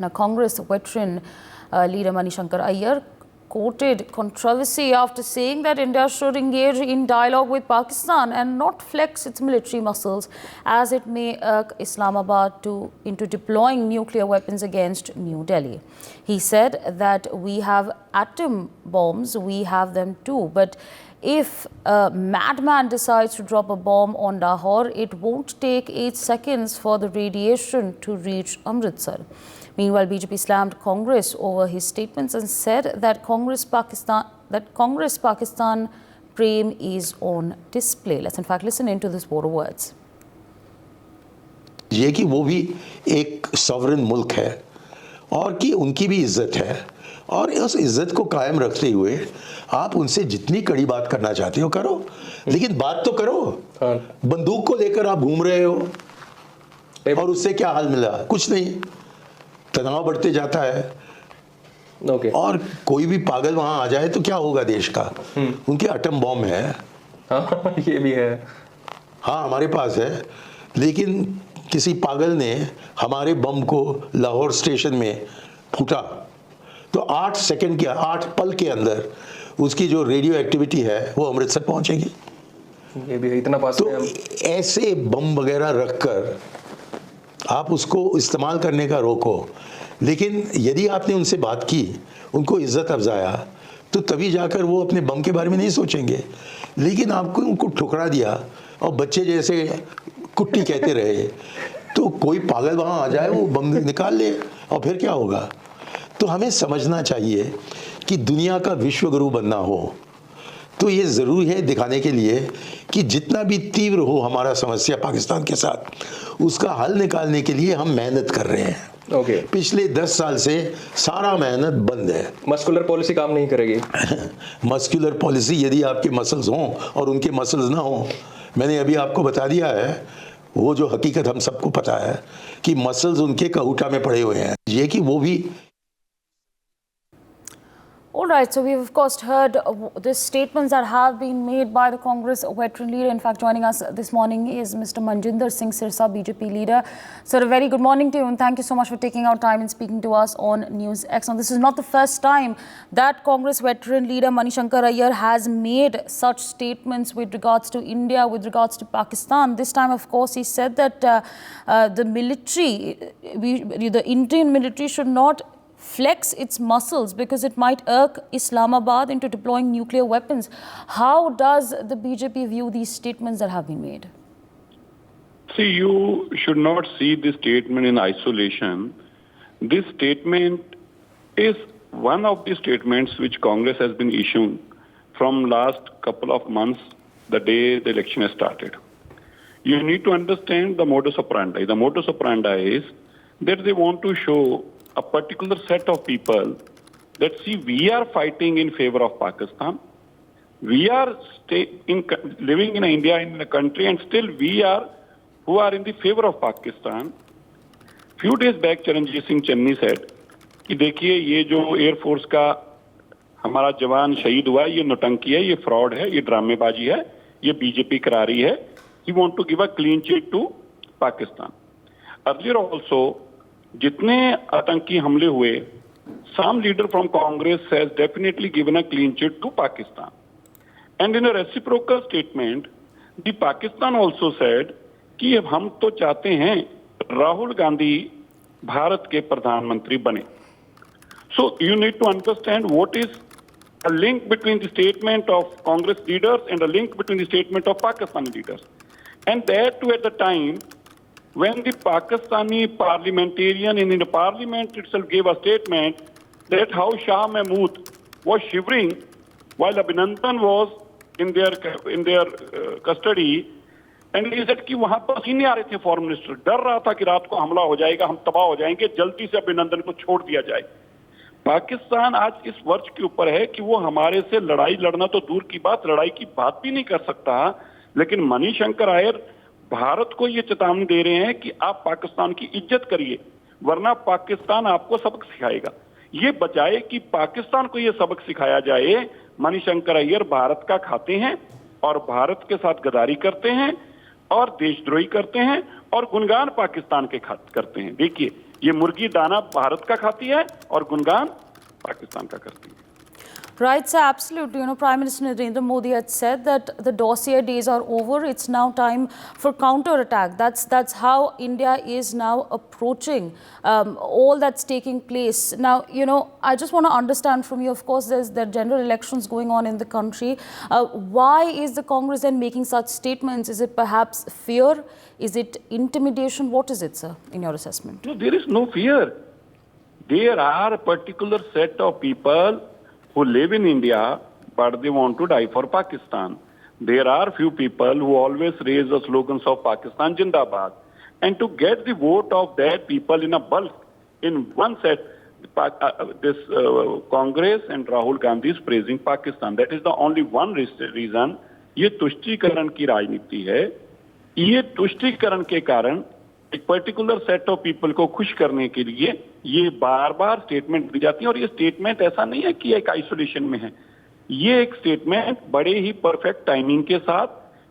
Now, Congress veteran leader Manishankar Aiyar quoted controversy after saying that India should engage in dialogue with Pakistan and not flex its military muscles, as it may irk Islamabad into deploying nuclear weapons against New Delhi. He said that we have atom bombs, we have them too, but if a madman decides to drop a bomb on Lahore, it won't take 8 seconds for the radiation to reach Amritsar. Meanwhile, BJP slammed Congress over his statements and said that Congress Pakistan prem is on display. Let's in fact listen into this war of words. ये कि वो भी एक sovereign मुल्क है और कि उनकी भी इज्जत है और उस इज्जत को कायम रखते हुए आप उनसे जितनी कड़ी बात करना चाहते हो करो, लेकिन बात तो करो। बंदूक को लेकर आप घूम रहे हो और उससे क्या हाल मिला? कुछ नहीं, तनाव बढ़ते जाता है। और कोई भी पागल वहां आ जाए तो क्या होगा देश का? उनके एटम बॉम्ब है। हाँ, ये भी है। हाँ, हमारे पास है, लेकिन किसी पागल ने हमारे बम को लाहौर स्टेशन में फूटा तो 8 सेकंड के 8 पल के अंदर उसकी जो रेडियो एक्टिविटी है वो अमृतसर पहुंचेगी। ये भी इतना पास तो ऐसे बम वगैरह रखकर आप उसको इस्तेमाल करने का रोको, लेकिन यदि आपने उनसे बात की, उनको इज्जत अफजाया, तो तभी जाकर वो अपने बम के बारे में नहीं सोचेंगे। लेकिन आपको उनको ठुकरा दिया और बच्चे जैसे कुट्टी कहते रहे, तो कोई पागल वहाँ आ जाए, वो बम निकाल ले और फिर क्या होगा? तो हमें समझना चाहिए कि दुनिया का विश्व गुरु बनना हो तो ये ज़रूरी है दिखाने के लिए कि जितना भी तीव्र हो हमारा समस्या पाकिस्तान के साथ, उसका हल निकालने के लिए हम मेहनत कर रहे हैं। पिछले 10 साल से सारा मेहनत बंद है। मस्कुलर पॉलिसी काम नहीं करेगी। मस्कुलर पॉलिसी, यदि आपके मसल्स हों और उनके मसल्स ना हों, मैंने अभी आपको बता दिया है वो जो हकीकत हम सबको पता है कि मसल्स उनके कहूटा में पड़े हुए हैं। ये कि वो भी All right, so we've of course heard the statements that have been made by the Congress veteran leader. In fact, joining us this morning is Mr. Manjinder Singh Sirsa, BJP leader. Sir, a very good morning to you and thank you so much for taking out time and speaking to us on News X. Now, this is not the first time that Congress veteran leader Manishankar Aiyar has made such statements with regards to India, with regards to Pakistan. This time, of course, he said that the Indian military should not flex its muscles because it might irk Islamabad into deploying nuclear weapons. How does the BJP view these statements that have been made? See, you should not see this statement in isolation. This statement is one of the statements which Congress has been issuing from last couple of months, the day the election has started. You need to understand the modus operandi. The modus operandi is that they want to show a particular set of people that, see, we are fighting in favor of Pakistan. We are living in India, in a country, and still we are who are in the favor of Pakistan. Few days back, Charanjit Singh Channi said कि देखिए ये जो air force का हमारा जवान शहीद हुआ है, ये नौटंकी है, ये फ्रॉड है, ये ड्रामेबाजी है, ये बीजेपी करा रही है. He want to give a clean sheet to Pakistan. Earlier also, जितने आतंकी हमले हुए, some leader from Congress has definitely given a clean sheet to Pakistan. And in a reciprocal statement, the Pakistan also said कि हम तो चाहते हैं राहुल गांधी भारत के प्रधानमंत्री बने. So you need to understand what is a link between the statement of Congress leaders and a link between the statement of Pakistani leaders. And that too at the time when the Pakistani parliamentarian in the parliament itself gave a statement that how Shah Mahmood was shivering while Abhinandan was in their custody, and he said कि वहां पर ही नहीं आ रहे थे foreign minister, डर रहा था कि रात को हमला हो जाएगा, हम तबाह हो जाएंगे, जल्दी से अभिनंदन को छोड़ दिया जाए. पाकिस्तान आज इस वर्ष के ऊपर है कि वो हमारे से लड़ाई लड़ना तो दूर की बात, लड़ाई की बात भी नहीं कर सकता. लेकिन मनीशंकर अय्यर भारत को ये चेतावनी दे रहे हैं कि आप पाकिस्तान की इज्जत करिए, वरना पाकिस्तान आपको सबक सिखाएगा. ये बजाय कि पाकिस्तान को ये सबक सिखाया जाए, मनीशंकर अय्यर भारत का खाते हैं और भारत के साथ गद्दारी करते हैं और देशद्रोही करते हैं और गुणगान पाकिस्तान के करते हैं. देखिए, ये मुर्गी दाना भारत का खाती है और गुणगान पाकिस्तान का करती है। Right, sir, absolutely. You know, Prime Minister Narendra Modi had said that the dossier days are over. It's now time for counter-attack. That's how India is now approaching all that's taking place. Now, you know, I just want to understand from you, of course, there are general elections going on in the country. Why is the Congress then making such statements? Is it perhaps fear? Is it intimidation? What is it, sir, in your assessment? No, there is no fear. There are a particular set of people who live in India, but they want to die for Pakistan. There are few people who always raise the slogans of Pakistan Jindabad. And to get the vote of that people in a bulk, in one set, Congress and Rahul Gandhi is praising Pakistan. That is the only one reason. ये तुष्टीकरण की राजनीति है। ये तुष्टीकरण के कारण एक particular set of people को खुश करने के लिए ये बार बार स्टेटमेंट दी जाती है, और ये स्टेटमेंट ऐसा नहीं है कि एक आइसोलेशन में है। ये एक स्टेटमेंट बड़े ही परफेक्ट टाइमिंग के साथ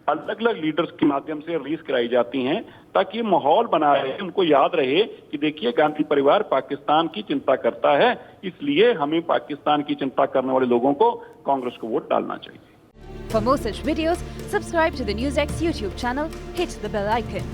अलग अलग लीडर्स के माध्यम से रिलीज कराई जाती हैं, ताकि ये माहौल बना रहे, उनको याद रहे कि देखिए गांधी परिवार पाकिस्तान की चिंता करता है, इसलिए हमें पाकिस्तान की चिंता करने वाले लोगों को कांग्रेस को वोट डालना चाहिए। For more such videos, subscribe to the NewsX YouTube channel, hit the bell icon.